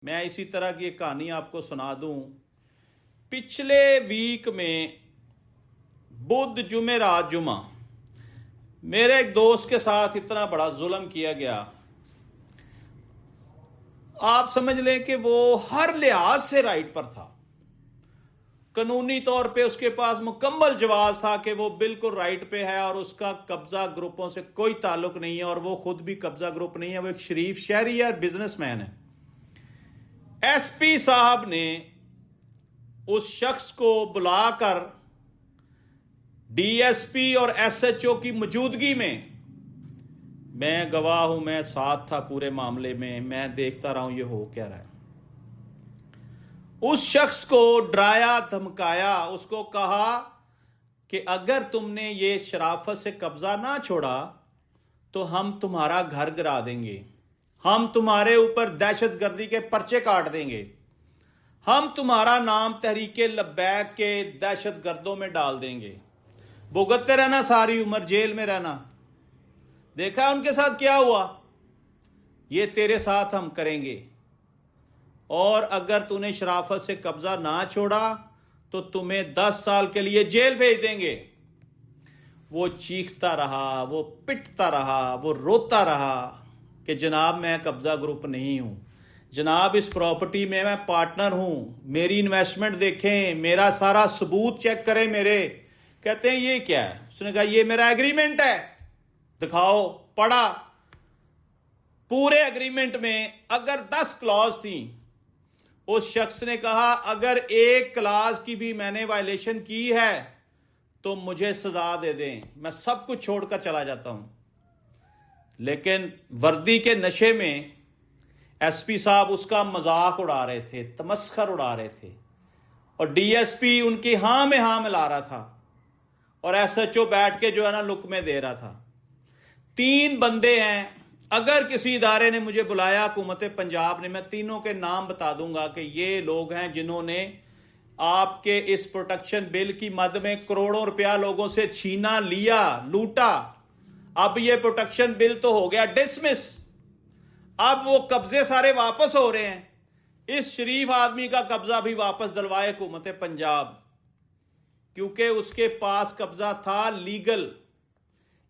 میں اسی طرح کی ایک کہانی آپ کو سنا دوں۔ پچھلے ویک میں بدھ جمعرات جمعہ میرے ایک دوست کے ساتھ اتنا بڑا ظلم کیا گیا، آپ سمجھ لیں کہ وہ ہر لحاظ سے رائٹ پر تھا۔ قانونی طور پہ اس کے پاس مکمل جواز تھا کہ وہ بالکل رائٹ پہ ہے اور اس کا قبضہ گروپوں سے کوئی تعلق نہیں ہے، اور وہ خود بھی قبضہ گروپ نہیں ہے، وہ ایک شریف شہری ہے اور بزنس مین ہے۔ ایس پی صاحب نے اس شخص کو بلا کر ڈی ایس پی اور ایس ایچ او کی موجودگی میں گواہ ہوں، میں ساتھ تھا پورے معاملے میں دیکھتا رہا ہوں یہ ہو کیا رہا ہے۔ اس شخص کو ڈرایا دھمکایا، اس کو کہا کہ اگر تم نے یہ شرافت سے قبضہ نہ چھوڑا تو ہم تمہارا گھر گرا دیں گے، ہم تمہارے اوپر دہشت گردی کے پرچے کاٹ دیں گے، ہم تمہارا نام تحریک لبیک کے دہشت گردوں میں ڈال دیں گے، بھگتتے رہنا، ساری عمر جیل میں رہنا۔ دیکھا ان کے ساتھ کیا ہوا؟ یہ تیرے ساتھ ہم کریں گے، اور اگر تو نے شرافت سے قبضہ نہ چھوڑا تو تمہیں 10 سال کے لیے جیل بھیج دیں گے۔ وہ چیختا رہا، وہ پٹتا رہا، وہ روتا رہا کہ جناب میں قبضہ گروپ نہیں ہوں، جناب اس پراپرٹی میں پارٹنر ہوں، میری انویسٹمنٹ دیکھیں، میرا سارا ثبوت چیک کریں میرے۔ کہتے ہیں یہ کیا ہے؟ اس نے کہا یہ میرا ایگریمنٹ ہے، دکھاؤ۔ پڑھا، پورے ایگریمنٹ میں اگر 10 کلاز تھیں، اس شخص نے کہا اگر ایک کلاز کی بھی میں نے وائلیشن کی ہے تو مجھے سزا دے دیں، میں سب کچھ چھوڑ کر چلا جاتا ہوں۔ لیکن وردی کے نشے میں ایس پی صاحب اس کا مذاق اڑا رہے تھے، تمسخر اڑا رہے تھے، اور ڈی ایس پی ان کی ہاں میں ہاں ملا رہا تھا، اور ایس ایچ او بیٹھ کے جو ہے نا لقمے دے رہا تھا۔ 3 بندے ہیں، اگر کسی ادارے نے مجھے بلایا، حکومت پنجاب نے، میں تینوں کے نام بتا دوں گا کہ یہ لوگ ہیں جنہوں نے آپ کے اس پروٹیکشن بل کی مد میں کروڑوں روپیہ لوگوں سے چھینا، لیا، لوٹا۔ اب یہ پروٹیکشن بل تو ہو گیا ڈسمس، اب وہ قبضے سارے واپس ہو رہے ہیں۔ اس شریف آدمی کا قبضہ بھی واپس دلوائے حکومت پنجاب، کیونکہ اس کے پاس قبضہ تھا لیگل۔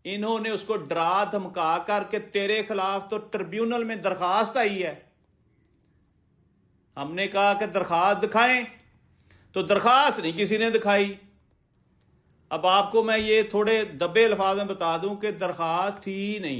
انہوں نے اس کو ڈرا دھمکا کر کے تیرے خلاف تو ٹریبیونل میں درخواست آئی ہے۔ ہم نے کہا کہ درخواست دکھائیں، تو درخواست نہیں کسی نے دکھائی۔ اب آپ کو میں یہ تھوڑے دبے الفاظ میں بتا دوں کہ درخواست تھی ہی نہیں۔